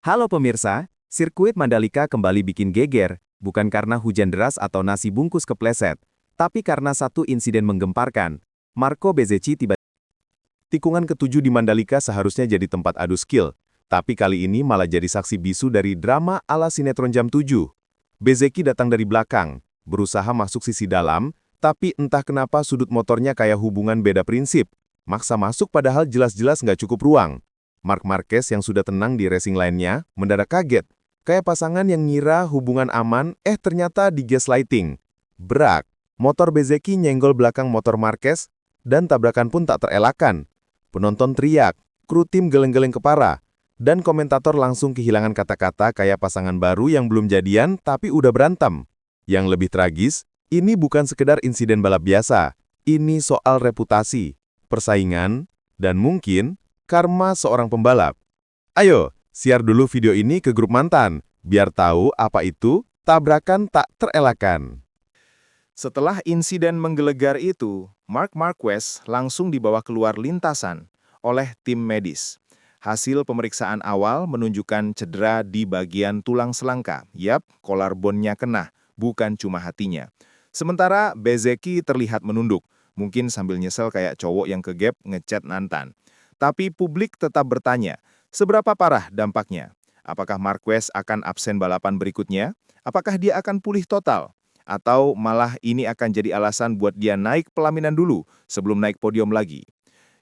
Halo pemirsa, sirkuit Mandalika kembali bikin geger, bukan karena hujan deras atau nasi bungkus kepleset, tapi karena satu insiden menggemparkan. Marco Bezzecchi tiba. Tikungan ketujuh di Mandalika seharusnya jadi tempat adu skill, tapi kali ini malah jadi saksi bisu dari drama ala sinetron jam 7. Bezzecchi datang dari belakang, berusaha masuk sisi dalam, tapi entah kenapa sudut motornya kayak hubungan beda prinsip. Maksa masuk padahal jelas-jelas nggak cukup ruang. Marc Marquez yang sudah tenang di racing lainnya, mendadak kaget. Kayak pasangan yang ngira hubungan aman, ternyata di gaslighting. Brak, motor Bezzecchi nyenggol belakang motor Marquez, dan tabrakan pun tak terelakkan. Penonton teriak, kru tim geleng-geleng kepala, dan komentator langsung kehilangan kata-kata kayak pasangan baru yang belum jadian tapi udah berantem. Yang lebih tragis, ini bukan sekedar insiden balap biasa. Ini soal reputasi, persaingan, dan mungkin karma seorang pembalap. Ayo, share dulu video ini ke grup mantan, biar tahu apa itu tabrakan tak terelakkan. Setelah insiden menggelegar itu, Marc Marquez langsung dibawa keluar lintasan oleh tim medis. Hasil pemeriksaan awal menunjukkan cedera di bagian tulang selangka. Yap, collarbone-nya kena, bukan cuma hatinya. Sementara Bezzecchi terlihat menunduk, mungkin sambil nyesel kayak cowok yang kegap ngechat mantan. Tapi publik tetap bertanya, seberapa parah dampaknya? Apakah Marquez akan absen balapan berikutnya? Apakah dia akan pulih total? Atau malah ini akan jadi alasan buat dia naik pelaminan dulu sebelum naik podium lagi?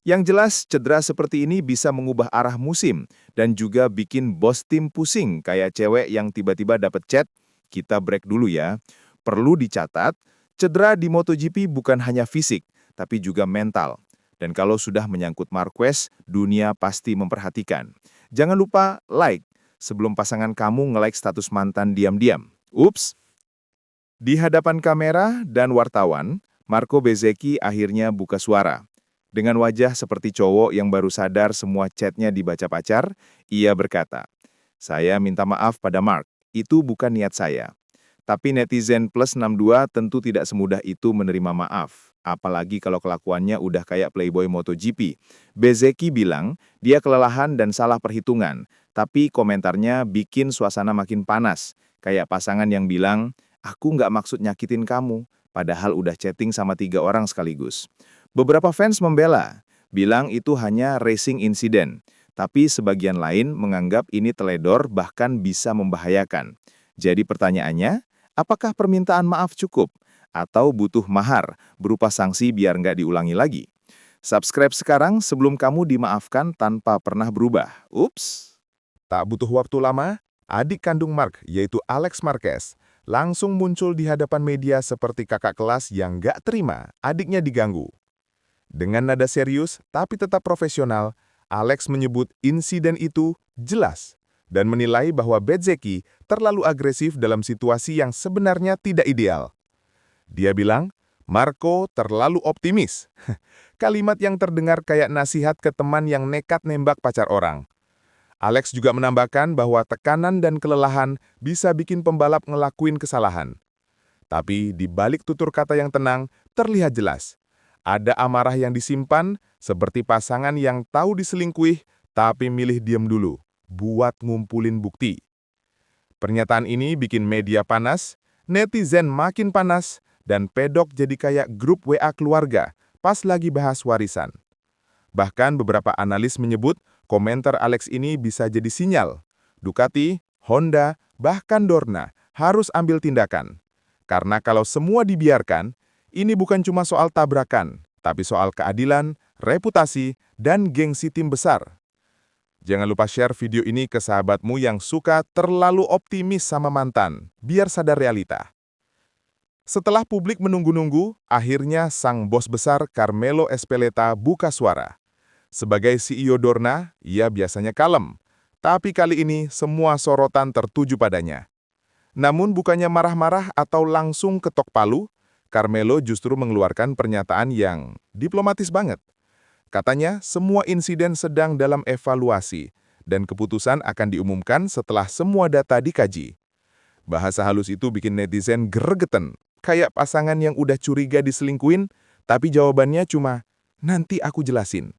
Yang jelas, cedera seperti ini bisa mengubah arah musim dan juga bikin bos tim pusing kayak cewek yang tiba-tiba dapat chat, kita break dulu ya. Perlu dicatat, cedera di MotoGP bukan hanya fisik, tapi juga mental. Dan kalau sudah menyangkut Marquez, dunia pasti memperhatikan. Jangan lupa like sebelum pasangan kamu nge-like status mantan diam-diam. Ups! Di hadapan kamera dan wartawan, Marco Bezzecchi akhirnya buka suara. Dengan wajah seperti cowok yang baru sadar semua chatnya dibaca pacar, ia berkata, "Saya minta maaf pada Marc, itu bukan niat saya." Tapi netizen plus 62 tentu tidak semudah itu menerima maaf. Apalagi kalau kelakuannya udah kayak playboy MotoGP. Bezzecchi bilang dia kelelahan dan salah perhitungan. Tapi komentarnya bikin suasana makin panas. Kayak pasangan yang bilang, aku nggak maksud nyakitin kamu. Padahal udah chatting sama 3 orang sekaligus. Beberapa fans membela, bilang itu hanya racing incident. Tapi sebagian lain menganggap ini teledor bahkan bisa membahayakan. Jadi pertanyaannya, apakah permintaan maaf cukup? Atau butuh mahar berupa sanksi biar nggak diulangi lagi? Subscribe sekarang sebelum kamu dimaafkan tanpa pernah berubah. Ups! Tak butuh waktu lama, adik kandung Marc, yaitu Alex Marquez, langsung muncul di hadapan media seperti kakak kelas yang nggak terima adiknya diganggu. Dengan nada serius tapi tetap profesional, Alex menyebut insiden itu jelas dan menilai bahwa Bezzecchi terlalu agresif dalam situasi yang sebenarnya tidak ideal. Dia bilang, Marco terlalu optimis. Kalimat yang terdengar kayak nasihat ke teman yang nekat nembak pacar orang. Alex juga menambahkan bahwa tekanan dan kelelahan bisa bikin pembalap ngelakuin kesalahan. Tapi di balik tutur kata yang tenang, terlihat jelas. Ada amarah yang disimpan, seperti pasangan yang tahu diselingkuih, tapi milih diam dulu, buat ngumpulin bukti. Pernyataan ini bikin media panas, netizen makin panas, dan pedok jadi kayak grup WA keluarga pas lagi bahas warisan. Bahkan beberapa analis menyebut komentar Alex ini bisa jadi sinyal. Ducati, Honda, bahkan Dorna harus ambil tindakan. Karena kalau semua dibiarkan, ini bukan cuma soal tabrakan, tapi soal keadilan, reputasi, dan gengsi tim besar. Jangan lupa share video ini ke sahabatmu yang suka terlalu optimis sama mantan, biar sadar realita. Setelah publik menunggu-nunggu, akhirnya sang bos besar Carmelo Ezpeleta buka suara. Sebagai CEO Dorna, ia biasanya kalem, tapi kali ini semua sorotan tertuju padanya. Namun bukannya marah-marah atau langsung ketok palu, Carmelo justru mengeluarkan pernyataan yang diplomatis banget. Katanya semua insiden sedang dalam evaluasi, dan keputusan akan diumumkan setelah semua data dikaji. Bahasa halus itu bikin netizen gregetan. Kayak pasangan yang udah curiga diselingkuin, tapi jawabannya cuma, nanti aku jelasin.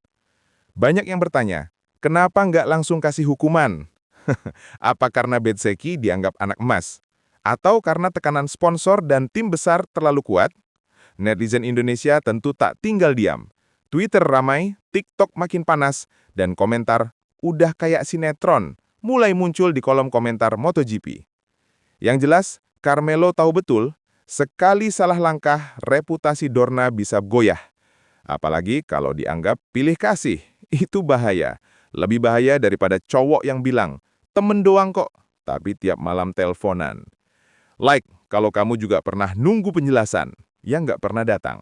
Banyak yang bertanya, kenapa nggak langsung kasih hukuman? Apa karena Bezzecchi dianggap anak emas? Atau karena tekanan sponsor dan tim besar terlalu kuat? Netizen Indonesia tentu tak tinggal diam. Twitter ramai, TikTok makin panas, dan komentar "udah kayak sinetron" mulai muncul di kolom komentar MotoGP. Yang jelas, Carmelo tahu betul, sekali salah langkah, reputasi Dorna bisa goyah. Apalagi kalau dianggap pilih kasih, itu bahaya. Lebih bahaya daripada cowok yang bilang, temen doang kok, tapi tiap malam teleponan. Like kalau kamu juga pernah nunggu penjelasan, yang nggak pernah datang.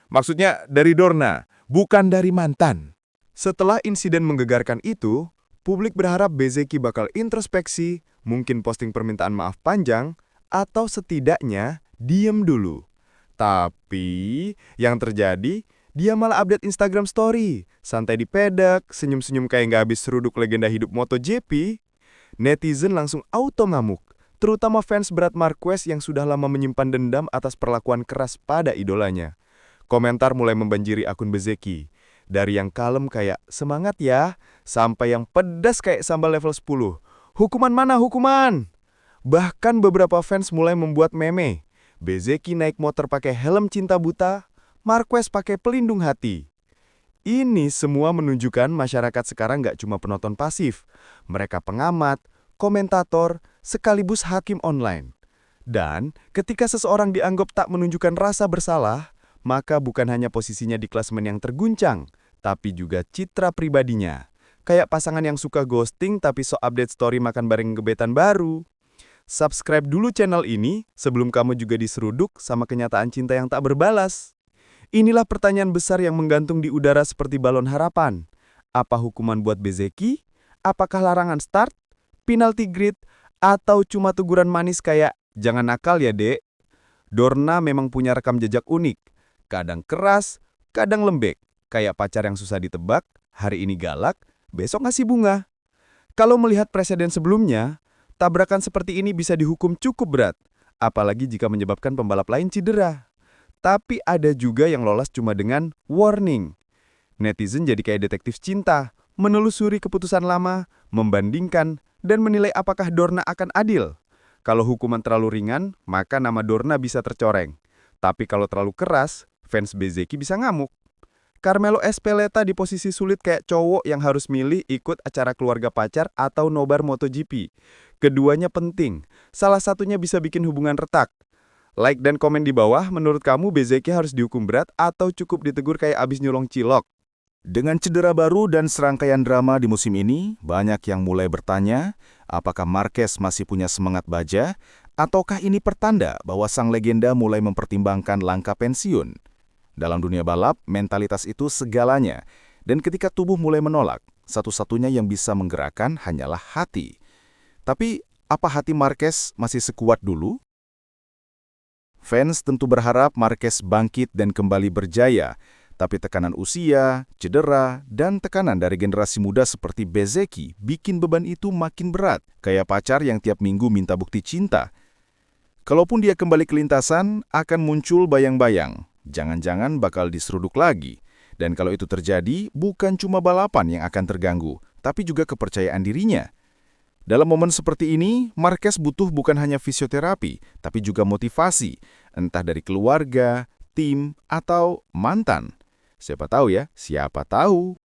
Maksudnya dari Dorna, bukan dari mantan. Setelah insiden menggegarkan itu, publik berharap Bezzecchi bakal introspeksi, mungkin posting permintaan maaf panjang, atau setidaknya diem dulu. Tapi, yang terjadi, dia malah update Instagram story, santai di pedek, senyum-senyum kayak nggak habis seruduk legenda hidup MotoGP. Netizen langsung auto ngamuk, terutama fans berat Marquez yang sudah lama menyimpan dendam atas perlakuan keras pada idolanya. Komentar mulai membanjiri akun Bezzecchi. Dari yang kalem kayak semangat ya, sampai yang pedas kayak sambal level 10. Hukuman mana hukuman? Bahkan beberapa fans mulai membuat meme. Bezzecchi naik motor pakai helm cinta buta, Marquez pakai pelindung hati. Ini semua menunjukkan masyarakat sekarang nggak cuma penonton pasif. Mereka pengamat, komentator, sekaligus hakim online. Dan ketika seseorang dianggap tak menunjukkan rasa bersalah, maka bukan hanya posisinya di klasemen yang terguncang, tapi juga citra pribadinya. Kayak pasangan yang suka ghosting tapi so update story makan bareng gebetan baru. Subscribe dulu channel ini sebelum kamu juga diseruduk sama kenyataan cinta yang tak berbalas. Inilah pertanyaan besar yang menggantung di udara seperti balon harapan. Apa hukuman buat Bezzecchi? Apakah larangan start, penalti grid, atau cuma teguran manis kayak jangan nakal ya dek? Dorna memang punya rekam jejak unik. Kadang keras, kadang lembek. Kayak pacar yang susah ditebak, hari ini galak, besok ngasih bunga. Kalau melihat presiden sebelumnya, tabrakan seperti ini bisa dihukum cukup berat, apalagi jika menyebabkan pembalap lain cedera. Tapi ada juga yang lolos cuma dengan warning. Netizen jadi kayak detektif cinta, menelusuri keputusan lama, membandingkan, dan menilai apakah Dorna akan adil. Kalau hukuman terlalu ringan, maka nama Dorna bisa tercoreng. Tapi kalau terlalu keras, fans Bezzecchi bisa ngamuk. Carmelo Ezpeleta di posisi sulit kayak cowok yang harus milih ikut acara keluarga pacar atau nobar MotoGP. Keduanya penting, salah satunya bisa bikin hubungan retak. Like dan komen di bawah, menurut kamu Bezzecchi harus dihukum berat atau cukup ditegur kayak abis nyolong cilok? Dengan cedera baru dan serangkaian drama di musim ini, banyak yang mulai bertanya, apakah Marquez masih punya semangat baja, ataukah ini pertanda bahwa sang legenda mulai mempertimbangkan langkah pensiun? Dalam dunia balap, mentalitas itu segalanya, dan ketika tubuh mulai menolak, satu-satunya yang bisa menggerakkan hanyalah hati. Tapi, apa hati Marquez masih sekuat dulu? Fans tentu berharap Marquez bangkit dan kembali berjaya, tapi tekanan usia, cedera, dan tekanan dari generasi muda seperti Bezzecchi bikin beban itu makin berat, kayak pacar yang tiap minggu minta bukti cinta. Kalaupun dia kembali ke lintasan, akan muncul bayang-bayang. Jangan-jangan bakal diseruduk lagi. Dan kalau itu terjadi, bukan cuma balapan yang akan terganggu, tapi juga kepercayaan dirinya. Dalam momen seperti ini, Marquez butuh bukan hanya fisioterapi, tapi juga motivasi, entah dari keluarga, tim, atau mantan. Siapa tahu ya, siapa tahu.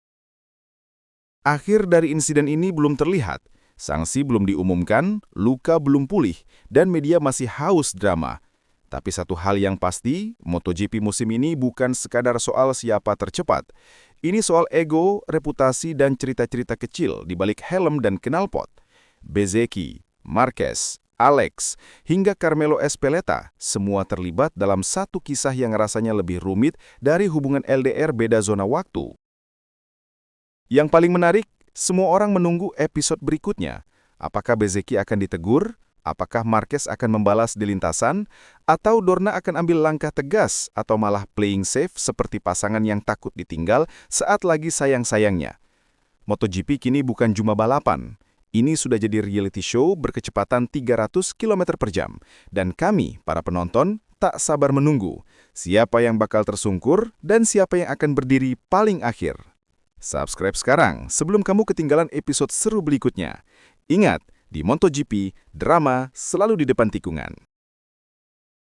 Akhir dari insiden ini belum terlihat, sanksi belum diumumkan, luka belum pulih, dan media masih haus drama. Tapi satu hal yang pasti, MotoGP musim ini bukan sekadar soal siapa tercepat. Ini soal ego, reputasi, dan cerita-cerita kecil di balik helm dan knalpot. Bezzecchi, Marquez, Alex, hingga Carmelo Ezpeleta, semua terlibat dalam satu kisah yang rasanya lebih rumit dari hubungan LDR beda zona waktu. Yang paling menarik, semua orang menunggu episode berikutnya. Apakah Bezzecchi akan ditegur? Apakah Marquez akan membalas di lintasan? Atau Dorna akan ambil langkah tegas atau malah playing safe seperti pasangan yang takut ditinggal saat lagi sayang-sayangnya? MotoGP kini bukan cuma balapan. Ini sudah jadi reality show berkecepatan 300 km per jam. Dan kami, para penonton, tak sabar menunggu siapa yang bakal tersungkur dan siapa yang akan berdiri paling akhir. Subscribe sekarang sebelum kamu ketinggalan episode seru berikutnya. Ingat, di MotoGP, drama selalu di depan tikungan.